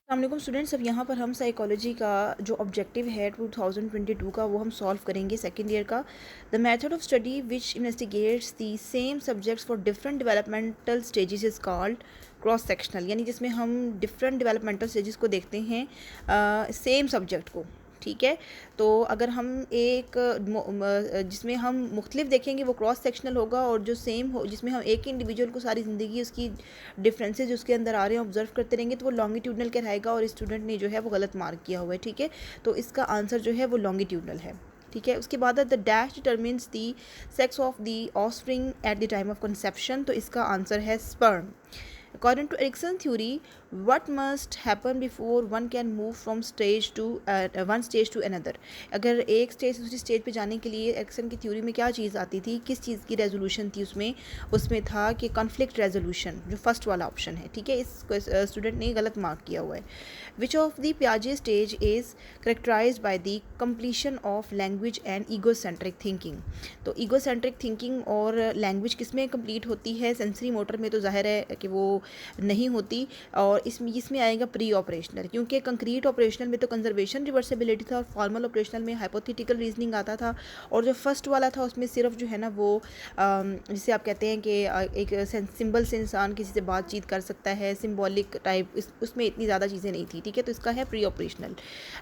अस्सलाम स्टूडेंट्स। अब यहाँ पर हम साइकोलॉजी का जो ऑब्जेक्टिव है 2022 का वो हम सॉल्व करेंगे सेकेंड ईयर का। The method of study which investigates the same subjects for different developmental stages is called cross sectional, यानी जिसमें हम डिफरेंट डेवलपमेंटल स्टेजेस को देखते हैं सेम सब्जेक्ट को। ठीक है, तो अगर हम एक जिसमें हम मुख्तलिफ देखेंगे वो क्रॉस सेक्शनल होगा, और जो सेम हो जिसमें हम एक इंडिविजुअल को सारी ज़िंदगी उसकी डिफरेंसेस उसके अंदर आ रहे हैं ऑब्जर्व करते रहेंगे तो वो लॉन्गिट्यूडनल कहलाएगा, और स्टूडेंट ने जो है वो गलत मार्क किया हुआ है। ठीक है, तो इसका आंसर जो है वो लॉन्गिट्यूडनल है। ठीक है, उसके बाद the dash determines the sex of the offspring at the time of conception, तो इसका आंसर है sperm. According to Erikson theory, what must happen before one can move from stage to one stage to another? अगर एक stage से दूसरी stage पे जाने के लिए एरिक्सन की थ्योरी में क्या चीज़ आती थी, किस चीज़ की रेजोल्यूशन थी उसमें था कि कॉन्फ्लिक्ट रेजोल्यूशन, जो फर्स्ट वाला ऑप्शन है। ठीक है, इस स्टूडेंट ने गलत मार्क किया हुआ है। विच ऑफ द पियाजे stage is characterized by the completion of language and egocentric thinking, तो ईगोसेंट्रिक थिंकिंग और लैंग्वेज किस में कंप्लीट होती है? सेंसरी मोटर में तो जाहिर है कि वो नहीं होती, और इसमें आएगा प्री ऑपरेशनल, क्योंकि कंक्रीट ऑपरेशनल में तो कंजर्वेशन रिवर्सिबिलिटी था और फॉर्मल ऑपरेशनल में हाइपोथेटिकल रीजनिंग आता था, और जो फर्स्ट वाला था उसमें सिर्फ जो है ना वो जिसे आप कहते हैं कि एक सिंबल से इंसान किसी से बातचीत कर सकता है, सिंबॉलिक टाइप, उसमें इतनी ज़्यादा चीज़ें नहीं थी। ठीक है, तो इसका है pre operational.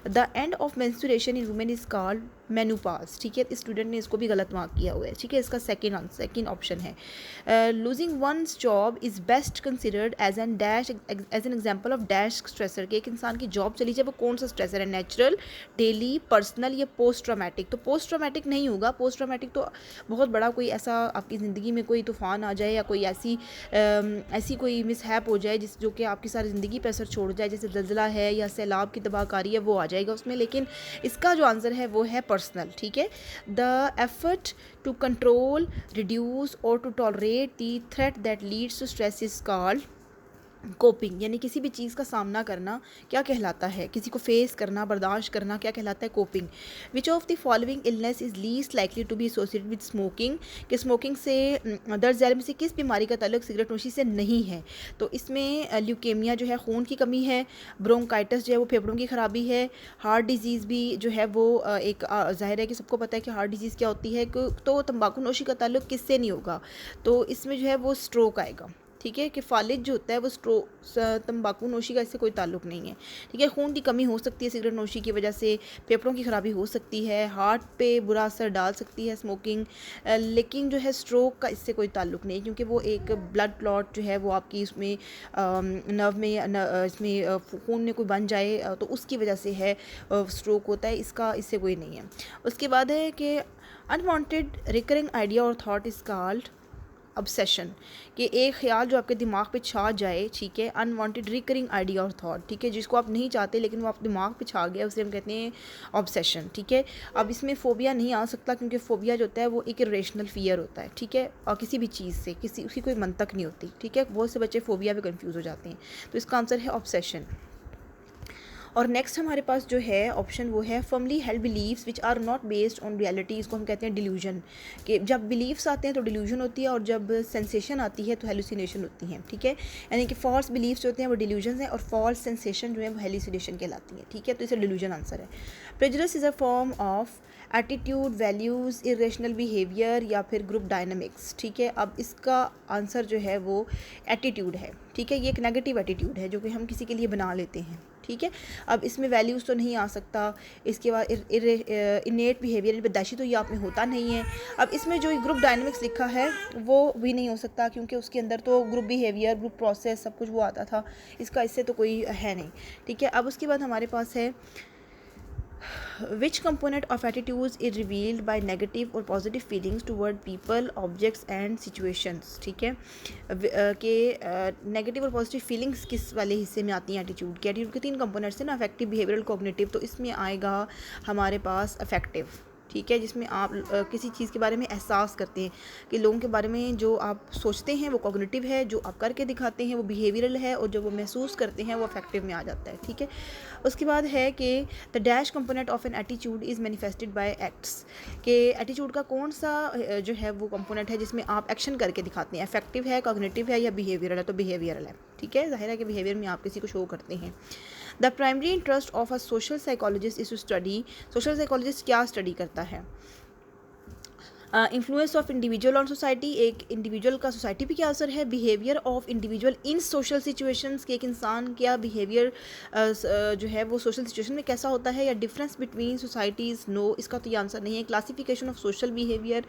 The end of menstruation in women is called menopause. ठीक है, इस स्टूडेंट ने इसको भी गलत मार्क किया हुआ है। ठीक है, इसका सेकेंड ऑप्शन है losing one's job is best considered as an example of dash stressor, कि एक इंसान की जॉब चली जाए वो कौन सा स्ट्रेसर है? नेचुरल, डेली, पर्सनल या पोस्ट ट्रॉमेटिक? तो पोस्ट ट्रॉमेटिक नहीं होगा। पोस्ट ट्रॉमेटिक तो बहुत बड़ा कोई ऐसा आपकी ज़िंदगी में कोई तूफ़ान आ जाए या कोई ऐसी कोई मिसहैप हो जाए जो कि आपकी सारी ज़िंदगी पर असर छोड़ जाए, जैसे ज़लज़ला है या सैलाब की तबाहकारी है, वो आ जाएगा उसमें। लेकिन इसका जो आंसर है वो है पर्सनल। ठीक है, the effort to control, reduce और to tolerate the threat that leads to stress is called coping, यानी किसी भी चीज़ का सामना करना क्या कहलाता है? किसी को फेस करना, बर्दाश्त करना क्या कहलाता है? Coping. Which of the following illness is least likely to be associated with smoking, कि स्मोकिंग से दर्ज झैल में से किस बीमारी का ताल्लुक सिगरेट नोशी से नहीं है? तो इसमें ल्यूकेमिया जो है खून की कमी है, ब्रोंकाइटिस जो है वो फेफड़ों की खराबी है, हार्ट डिजीज़ भी जो है वो एक ज़ाहिर है कि सबको पता है कि हार्ट डिजीज़ क्या होती है, तो तंबाकू नोशी का ताल्लुक किससे नहीं होगा? तो इसमें जो है वो स्ट्रोक आएगा। ठीक है, कि फालिज जो होता है वो तंबाकू नोशी का इससे कोई ताल्लुक नहीं है। ठीक है, खून की कमी हो सकती है सिगरेट नोशी की वजह से, फेफड़ों की खराबी हो सकती है, हार्ट पे बुरा असर डाल सकती है स्मोकिंग, लेकिन जो है स्ट्रोक का इससे कोई ताल्लुक नहीं, क्योंकि वो एक ब्लड क्लॉट जो है वो आपकी उसमें नर्व में इसमें खून में कोई बन जाए तो उसकी वजह से है स्ट्रोक होता है, इसका इससे कोई नहीं है। उसके बाद है कि अनवांटेड रिकरिंग आइडिया और थॉट इज़ कॉल्ड ऑब्सेशन, कि एक ख्याल जो आपके दिमाग पे छा जाए। ठीक है, अनवांटेड रिकरिंग आइडिया और थॉट, ठीक है, जिसको आप नहीं चाहते लेकिन वो आपके दिमाग पे छा गया, उसे हम कहते हैं ऑब्सेशन। ठीक है, अब इसमें फोबिया नहीं आ सकता, क्योंकि फोबिया जो होता है वो एक इरेशनल फियर होता है। ठीक है, और किसी भी चीज़ से उसकी कोई मंतक नहीं होती। ठीक है, बहुत से बच्चे फोबिया में कंफ्यूज हो जाते हैं, तो इसका आंसर है ऑब्सेशन। और नेक्स्ट हमारे पास जो है ऑप्शन वो है firmly held beliefs which are not based on reality, इसको हम कहते हैं डिल्यूजन, कि जब बिलीव्स आते हैं तो डिल्यूजन होती है, और जब सेंसेशन आती है तो हेलुसिनेशन होती हैं। ठीक है, यानी कि फॉल्स बिलीव्स जो होते हैं वो डिल्यूजन हैं, और फॉल्स सेंसेशन जो है वो हेलुसिनेशन कहलाती है। ठीक है, तो इसे डिल्यूजन आंसर है। Prejudice is a form of attitude, values, irrational behaviour या फिर ग्रुप डायनामिक्स। ठीक है, अब इसका आंसर जो है वो एटीट्यूड है। ठीक है, ये एक नेगेटिव एटीट्यूड है जो कि हम किसी के लिए बना लेते हैं। ठीक है, अब इसमें वैल्यूज़ तो नहीं आ सकता। इसके बाद इनेट बिहेवियर, बर्दाश्ती तो ये आप में होता नहीं है। अब इसमें जो ग्रुप डायनामिक्स लिखा है वो भी नहीं हो सकता, क्योंकि उसके अंदर तो ग्रुप बिहेवियर, ग्रुप प्रोसेस सब कुछ वो आता था, इसका इससे तो कोई है नहीं। ठीक है, अब उसके बाद हमारे पास है which component of attitudes is revealed by negative or positive feelings toward people, objects and situations। ठीक है, कि नेगेटिव और पॉजिटिव फीलिंग्स किस वाले हिस्से में आती हैं एटीट्यूड के? एटीट्यूड के तीन कंपोनेंट्स हैं ना, अफेक्टिव, बिहेवियरल, कॉग्निटिव, तो इसमें आएगा हमारे पास अफेक्टिव। ठीक है, जिसमें आप किसी चीज़ के बारे में एहसास करते हैं, कि लोगों के बारे में जो आप सोचते हैं वो कॉग्निटिव है, जो आप करके दिखाते हैं वो बिहेवियरल है, और जो वो महसूस करते हैं वो अफेक्टिव में आ जाता है। ठीक है, उसके बाद है कि the dash component of an attitude is manifested by acts, कि एटीट्यूड का कौन सा जो है वो कंपोनेंट है जिसमें आप एक्शन करके दिखाते हैं? अफेक्टिव है, कॉग्निटिव है या बिहेवियरल है? तो बिहेवियरल है। ठीक है, जाहिर है कि बिहेवियर में आप किसी को शो करते हैं। The primary interest of a social psychologist is to study, social psychologist क्या स्टडी करता है? Influence of individual on society, एक इंडिविजुअल का सोसाइटी पे क्या असर है? Behaviour of individual in social situations, कि एक इंसान क्या बिहेवियर जो है वो सोशल सिचुएशन में कैसा होता है, या डिफरेंस बिटवीन सोसाइटीज़, नो, इसका तो ये आंसर नहीं है। क्लासिफिकेशन ऑफ सोशल बिहेवियर,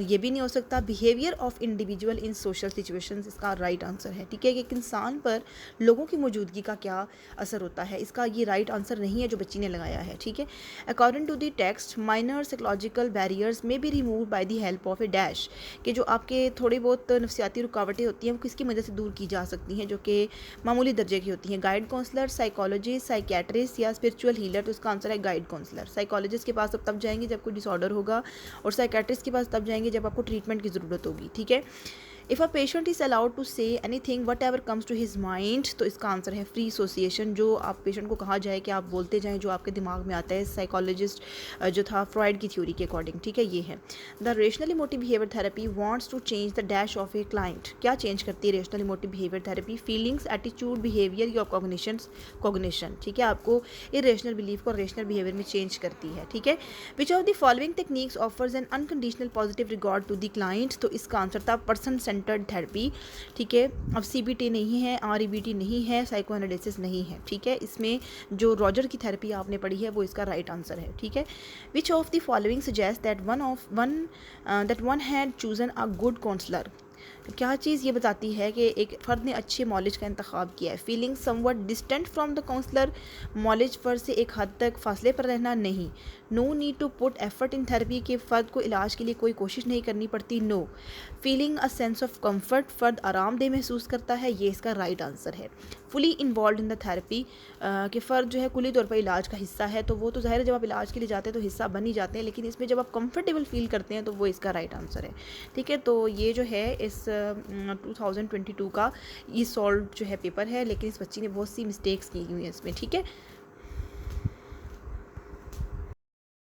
ये भी नहीं हो सकता। Behaviour of individual in social situations, इसका राइट आंसर है। ठीक है, कि एक इंसान पर लोगों की मौजूदगी का क्या असर होता है, इसका ये राइट आंसर नहीं है जो बच्ची ने लगाया है। ठीक है, according to the text minor psychological barriers may be remove by the help of a dash, कि जो आपके थोड़ी बहुत नफ्सियाती रुकावटें होती हैं वो किसकी मदद से दूर की जा सकती हैं, जो कि मामूली दर्जे की होती हैं। गाइड काउंसलर, साइकोलॉजिस्ट, साइकेट्रिस्ट या स्पिरिचुअल हीलर, तो इसका आंसर है गाइड काउंसलर। साइकोलॉजिस्ट के पास तब जाएंगे जब कोई डिसऑर्डर होगा, और साइकेट्रिस्ट के पास तब जाएंगे जब आपको ट्रीटमेंट की ज़रूरत होगी। ठीक है, if a patient is allowed to say anything whatever comes to his mind, तो इसका आंसर है फ्री एसोसिएशन, जो आप पेशेंट को कहा जाए कि आप बोलते जाएं जो आपके दिमाग में आता है। साइकोलॉजिस्ट जो था फ्रॉइड की थ्योरी के अकॉर्डिंग। ठीक है, ये है। The rational emotive behaviour therapy wants to change the dash of a client, क्या चेंज करती है rational emotive behaviour therapy? Feelings, attitude, behaviour या कॉग्निशन। ठीक है, आपको इरेशनल बिलीफ को रेशनल बिहेवियर में चेंज करती है। ठीक है, which of the following techniques offers an unconditional positive regard to the client, तो इसका आंसर था पर्सन सेंटर्ड थेरेपी। ठीक है, अब CBT नहीं है, REBT नहीं है, साइको एनालिसिस नहीं है। ठीक है, इसमें जो रॉजर की थेरेपी आपने पढ़ी है वो इसका राइट आंसर है। ठीक है, which of the following suggest that one had chosen a good counsellor, क्या चीज़ ये बताती है कि एक फ़र्द ने अच्छे मॉलेज का इंतखाब किया है? Feeling somewhat distant from the counsellor, मॉलेज पर से एक हद तक फासले पर रहना, नहीं। No need to put effort in therapy, के फ़र्द को इलाज के लिए कोई कोशिश नहीं करनी पड़ती, no. Feeling a sense of comfort, फ़र्द आरामदेह महसूस करता है, ये इसका राइट आंसर है। Fully involve in the therapy, कि फ़र्द जो है कुली तौर पर इलाज का हिस्सा है, तो वो तो ज़ाहिर है जब आप इलाज के लिए जाते हैं तो हिस्सा बन ही जाते हैं, लेकिन इसमें जब आप कंफर्टेबल फील करते हैं तो वो इसका राइट आंसर है। ठीक है, तो ये जो है इस 2022 का ये सॉल्व जो है पेपर है, लेकिन इस बच्ची ने बहुत सी मिस्टेक्स की हुई हैं इसमें। ठीक है।